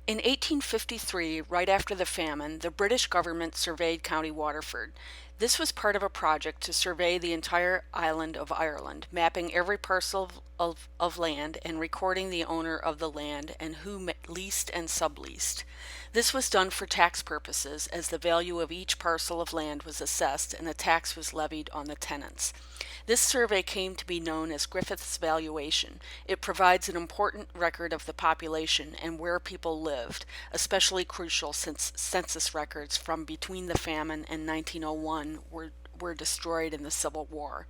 In 1853, right after the famine, the British government surveyed County Waterford. This was part of a project to survey the entire island of Ireland, mapping every parcel of land and recording the owner of the land and who leased and subleased. This was done for tax purposes, as the value of each parcel of land was assessed and a tax was levied on the tenants. This survey came to be known as Griffith's valuation. It provides an important record of the population and where people lived, especially crucial since census records from between the famine and 1901 were destroyed in the Civil War.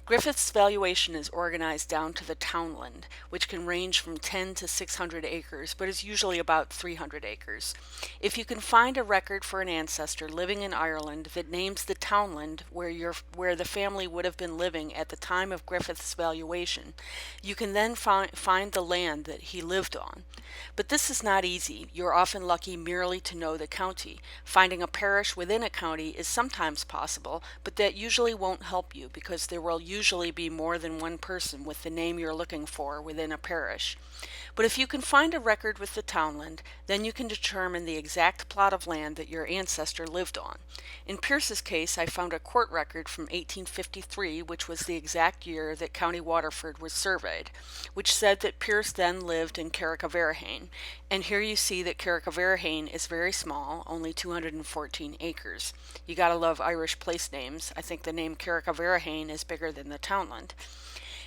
Griffith's valuation is organized down to the townland, which can range from 10 to 600 acres, but is usually about 300 acres. If you can find a record for an ancestor living in Ireland that names the townland where the family would have been living at the time of Griffith's valuation, you can then find the land that he lived on. But this is not easy. You're often lucky merely to know the county. Finding a parish within a county is sometimes possible, but that usually won't help you because there will usually be more than one person with the name you're looking for within a parish. But if you can find a record with the townland, then you can determine the exact plot of land that your ancestor lived on. In Pierce's case, I found a court record from 1853, which was the exact year that County Waterford was surveyed, which said that Pierce then lived in Carrickaverahain. And here you see that Carrickaverahain is very small, only 214 acres. You gotta love Irish place names. I think the name Carrickaverahain is bigger than the townland.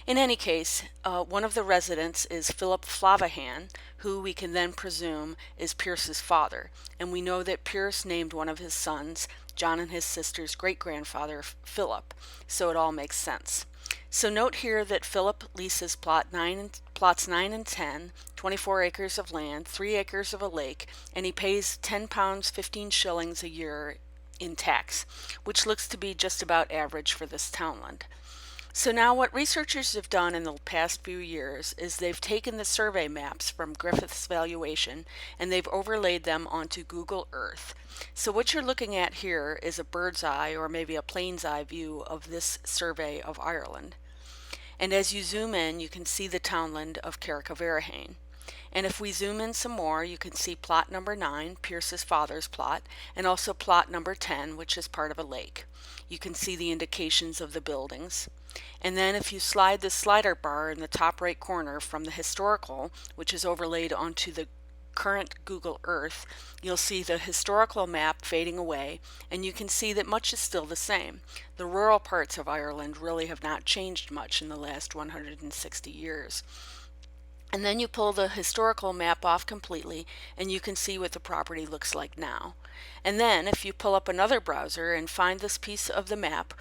In any case, one of the residents is Philip Flahavan, who we can then presume is Pierce's father, and we know that Pierce named one of his sons John and his sister's great-grandfather Philip, so it all makes sense. So note here that Philip leases plots 9 and 10, 24 acres of land, 3 acres of a lake, and he pays £10, 15 shillings a year in tax, which looks to be just about average for this townland. So now what researchers have done in the past few years is they've taken the survey maps from Griffith's valuation and they've overlaid them onto Google Earth. So what you're looking at here is a bird's eye or maybe a plane's eye view of this survey of Ireland. And as you zoom in, you can see the townland of Carrickaverahain. And if we zoom in some more, you can see plot number 9, Pierce's father's plot, and also plot number 10, which is part of a lake. You can see the indications of the buildings. And then if you slide the slider bar in the top right corner from the historical, which is overlaid onto the current Google Earth, you'll see the historical map fading away, and you can see that much is still the same. The rural parts of Ireland really have not changed much in the last 160 years. And then you pull the historical map off completely and you can see what the property looks like now. And then if you pull up another browser and find this piece of the map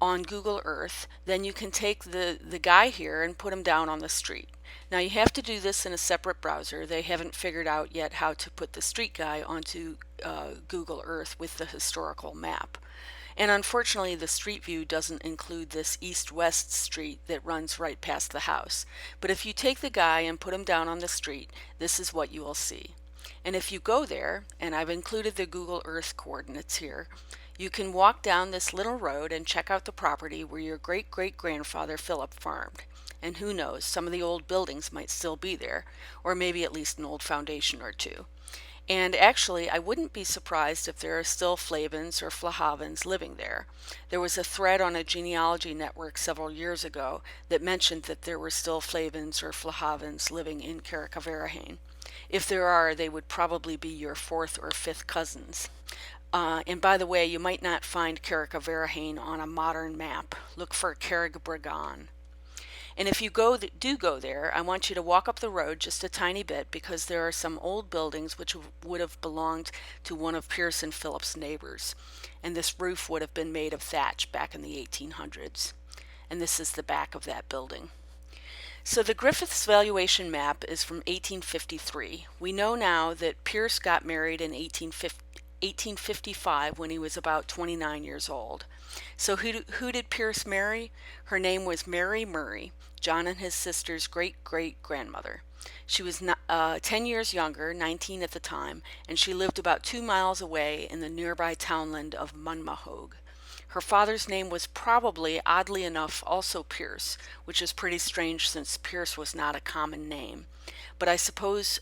on Google Earth, then you can take the guy here and put him down on the street. Now you have to do this in a separate browser. They haven't figured out yet how to put the street guy onto Google Earth with the historical map. And unfortunately, the street view doesn't include this east-west street that runs right past the house. But if you take the guy and put him down on the street, this is what you will see. And if you go there, and I've included the Google Earth coordinates here, you can walk down this little road and check out the property where your great-great-grandfather Philip farmed. And who knows, some of the old buildings might still be there, or maybe at least an old foundation or two. And actually, I wouldn't be surprised if there are still Flahavans or Flahavans living there. There was a thread on a genealogy network several years ago that mentioned that there were still Flahavans or Flahavans living in Carrickaverahain. If there are, they would probably be your fourth or fifth cousins. And by the way, you might not find Carrickaverahain on a modern map. Look for Carrickbragan. And if you do go there, I want you to walk up the road just a tiny bit because there are some old buildings which would have belonged to one of Pierce and Philip's neighbors. And this roof would have been made of thatch back in the 1800s. And this is the back of that building. So the Griffiths valuation map is from 1853. We know now that Pierce got married in 1855 when he was about 29 years old. So who did Pierce marry? Her name was Mary Murray, John and his sister's great-great-grandmother. She was 10 years younger, 19 at the time, and she lived about 2 miles away in the nearby townland of Munmahogue. Her father's name was probably, oddly enough, also Pierce, which is pretty strange since Pierce was not a common name. But I suppose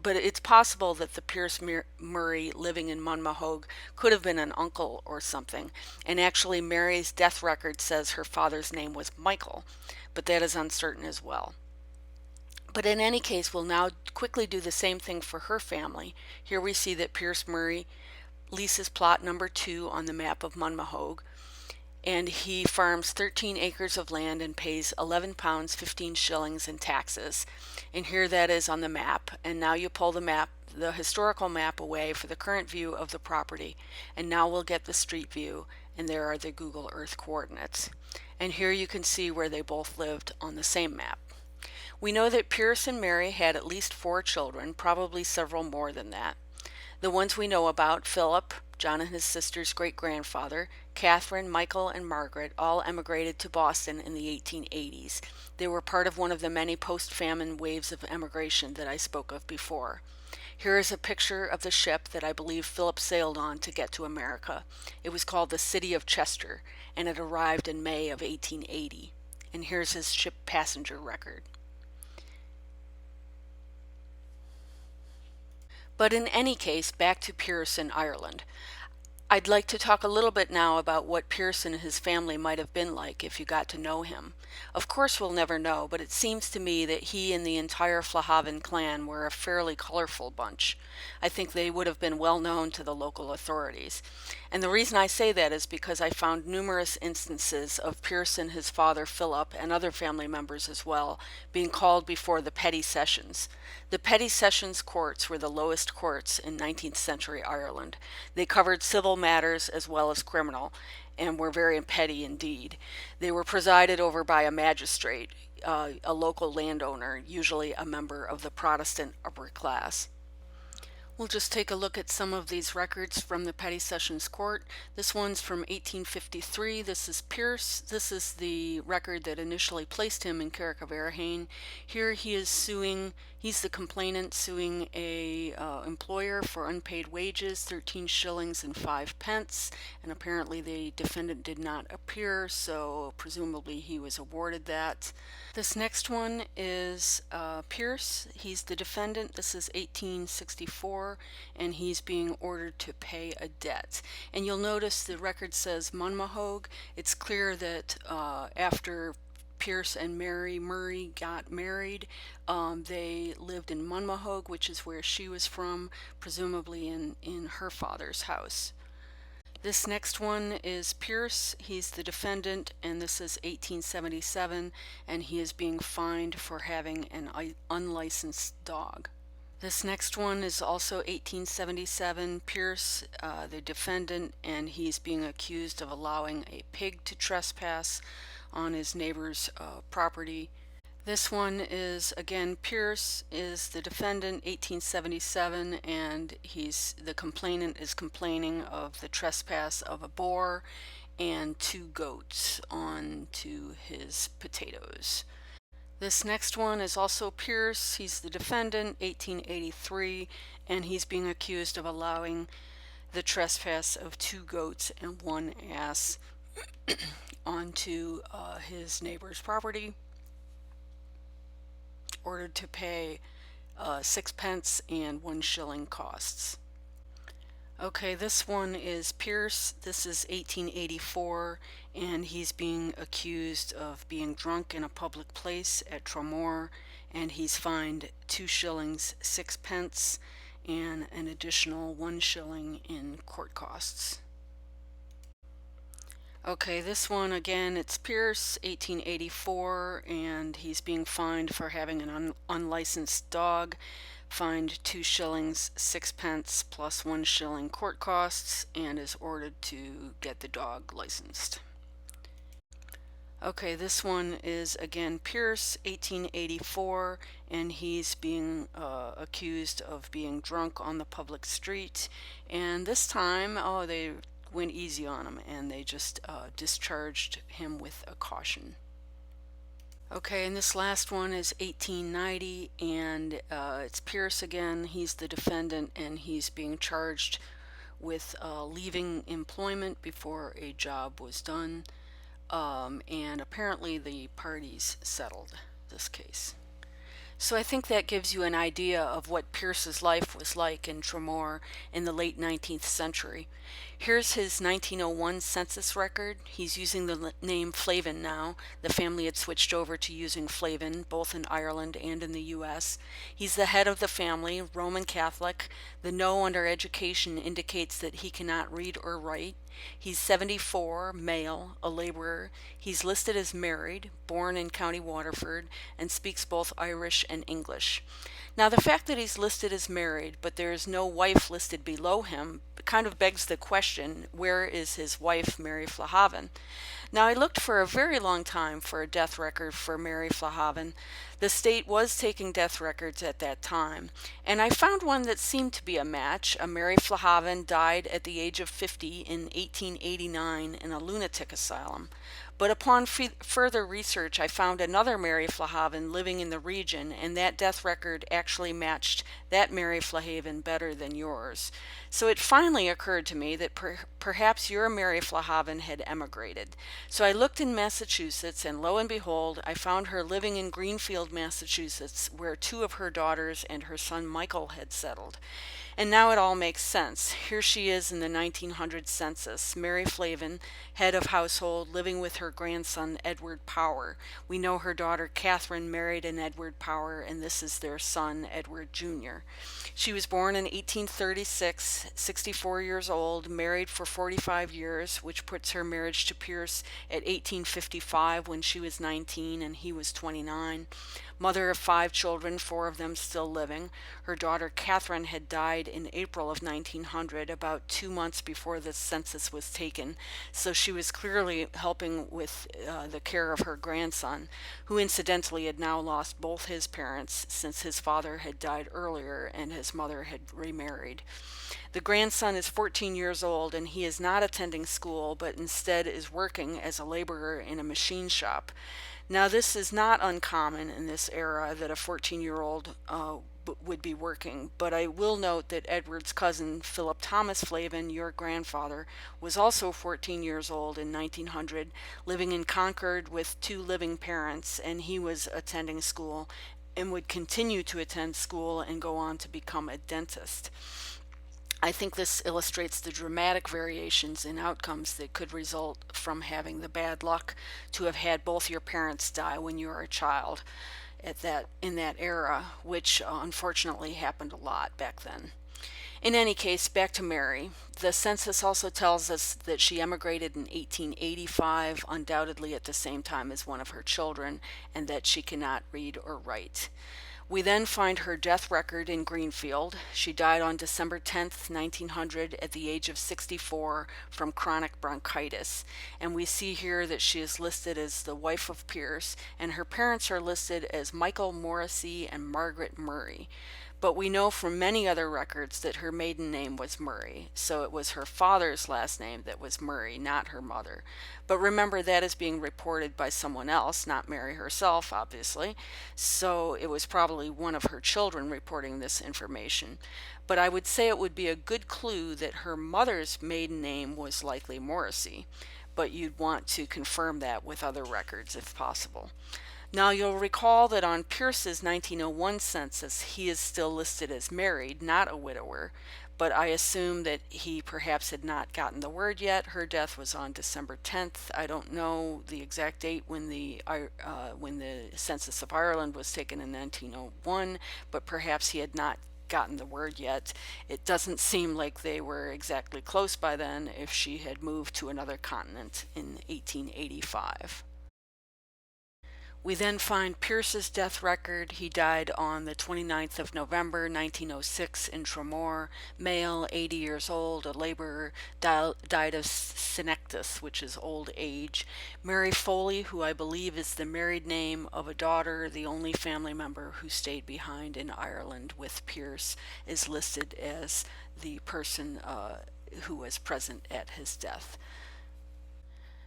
but it's possible that the Pierce Murray living in Munmahogue could have been an uncle or something. And actually, Mary's death record says her father's name was Michael, but that is uncertain as well. But in any case, we'll now quickly do the same thing for her family. Here we see that Pierce Murray leases plot number 2 on the map of Munmahogue, and he farms 13 acres of land and pays £11 15 shillings in taxes. And here that is on the map. And now you pull the map, the historical map, away for the current view of the property, and now we'll get the street view, and there are the Google Earth coordinates. And here you can see where they both lived on the same map. We know that Pierce and Mary had at least 4 children, probably several more than that. The ones we know about, Philip, John and his sister's great-grandfather, Catherine, Michael, and Margaret, all emigrated to Boston in the 1880s. They were part of one of the many post-famine waves of emigration that I spoke of before. Here is a picture of the ship that I believe Philip sailed on to get to America. It was called the City of Chester, and it arrived in May of 1880. And here's his ship passenger record. But in any case, back to Pierce in Ireland. I'd like to talk a little bit now about what Pierce and his family might have been like if you got to know him. Of course, we'll never know, but it seems to me that he and the entire Flahavan clan were a fairly colorful bunch. I think they would have been well known to the local authorities. And the reason I say that is because I found numerous instances of Pierce and his father Philip, and other family members as well, being called before the petty sessions. The petty sessions courts were the lowest courts in 19th century Ireland. They covered civil matters as well as criminal, and were very petty indeed. They were presided over by a magistrate, a local landowner, usually a member of the Protestant upper class. We'll just take a look at some of these records from the Petty Sessions Court. This one's from 1853. This is Pierce. This is the record that initially placed him in Carrick of Arahane. Here he is suing, he's the complainant suing a employer for unpaid wages, 13 shillings and 5 pence, and apparently the defendant did not appear, so presumably he was awarded that. This next one is Pierce. He's the defendant. This is 1864, and he's being ordered to pay a debt. And you'll notice the record says Munmahogue. It's clear that after Pierce and Mary Murray got married, they lived in Munmahogue, which is where she was from, presumably in her father's house. This next one is Pierce. He's the defendant, and this is 1877, and he is being fined for having an unlicensed dog. This next one is also 1877, Pierce, the defendant, and he's being accused of allowing a pig to trespass on his neighbor's property. This one is, again, Pierce is the defendant, 1877, and the complainant is complaining of the trespass of a boar and 2 goats onto his potatoes. This next one is also Pierce. He's the defendant, 1883, and he's being accused of allowing the trespass of 2 goats and 1 ass onto his neighbor's property, ordered to pay 6 pence and 1 shilling costs. Okay, this one is Pierce. This is 1884, and he's being accused of being drunk in a public place at Tramore, and he's fined 2 shillings 6 pence and an additional 1 shilling in court costs. Okay, this one again, it's Pierce, 1884, and he's being fined for having an unlicensed dog, fined 2 shillings 6 pence plus 1 shilling court costs, and is ordered to get the dog licensed. Okay, this one is again Pierce, 1884, and he's being accused of being drunk on the public street, and this time, they went easy on him, and they just discharged him with a caution. Okay, and this last one is 1890, and it's Pierce again. He's the defendant, and he's being charged with leaving employment before a job was done, and apparently the parties settled this case. So I think that gives you an idea of what Pierce's life was like in Tremor in the late 19th century. Here's his 1901 census record. He's using the name Flahavan now. The family had switched over to using Flahavan both in Ireland and in the US. He's the head of the family, Roman Catholic. The no under education indicates that he cannot read or write. He's 74, male, a laborer. He's listed as married, born in County Waterford, and speaks both Irish and English. Now, the fact that he's listed as married, but there is no wife listed below him, kind of begs the question, where is his wife, Mary Flahavan? Now, I looked for a very long time for a death record for Mary Flahavan. The state was taking death records at that time, and I found one that seemed to be a match. A Mary Flahavan died at the age of 50 in 1889 in a lunatic asylum. But upon further research, I found another Mary Flahavan living in the region, and that death record actually matched that Mary Flahavan better than yours. So it finally occurred to me that perhaps your Mary Flahavan had emigrated. So I looked in Massachusetts, and lo and behold, I found her living in Greenfield, Massachusetts, where two of her daughters and her son Michael had settled. And now it all makes sense. Here she is in the 1900 census, Mary Flahavan, head of household, living with her grandson Edward Power. We know her daughter Catherine married an Edward Power, and this is their son, Edward Jr. She was born in 1836, 64 years old, married for 45 years, which puts her marriage to Pierce at 1855 when she was 19 and he was 29. Mother of 5 children, 4 of them still living. Her daughter Catherine had died in April of 1900, about 2 months before the census was taken, so she was clearly helping with the care of her grandson, who incidentally had now lost both his parents since his father had died earlier and his mother had remarried. The grandson is 14 years old and he is not attending school, but instead is working as a laborer in a machine shop. Now, this is not uncommon in this era that a 14-year-old would be working, but I will note that Edward's cousin, Philip Thomas Flahavan, your grandfather, was also 14 years old in 1900, living in Concord with 2 living parents, and he was attending school and would continue to attend school and go on to become a dentist. I think this illustrates the dramatic variations in outcomes that could result from having the bad luck to have had both your parents die when you were a child in that era, which unfortunately happened a lot back then. In any case, back to Mary. The census also tells us that she emigrated in 1885, undoubtedly at the same time as one of her children, and that she cannot read or write. We then find her death record in Greenfield. She died on December 10th, 1900, at the age of 64 from chronic bronchitis. And we see here that she is listed as the wife of Pierce, and her parents are listed as Michael Morrissey and Margaret Murray. But we know from many other records that her maiden name was Murray, so it was her father's last name that was Murray, not her mother. But remember, that is being reported by someone else, not Mary herself, obviously, so it was probably one of her children reporting this information. But I would say it would be a good clue that her mother's maiden name was likely Morrissey, but you'd want to confirm that with other records if possible. Now, you'll recall that on Pierce's 1901 census, he is still listed as married, not a widower, but I assume that he perhaps had not gotten the word yet. Her death was on December 10th. I don't know the exact date when the census of Ireland was taken in 1901, but perhaps he had not gotten the word yet. It doesn't seem like they were exactly close by then if she had moved to another continent in 1885. We then find Pierce's death record. He died on the 29th of November 1906 in Tremor, male, 80 years old, a laborer, died of senectus, which is old age. Mary Foley, who I believe is the married name of a daughter, the only family member who stayed behind in Ireland with Pierce, is listed as the person who was present at his death.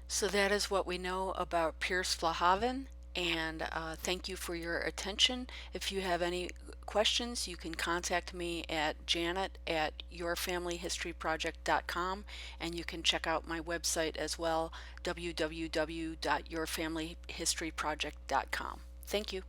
So that is what we know about Pierce Flahavan, and thank you for your attention. If you have any questions, you can contact me at janet@yourfamilyhistoryproject.com, and you can check out my website as well, www.yourfamilyhistoryproject.com. Thank you.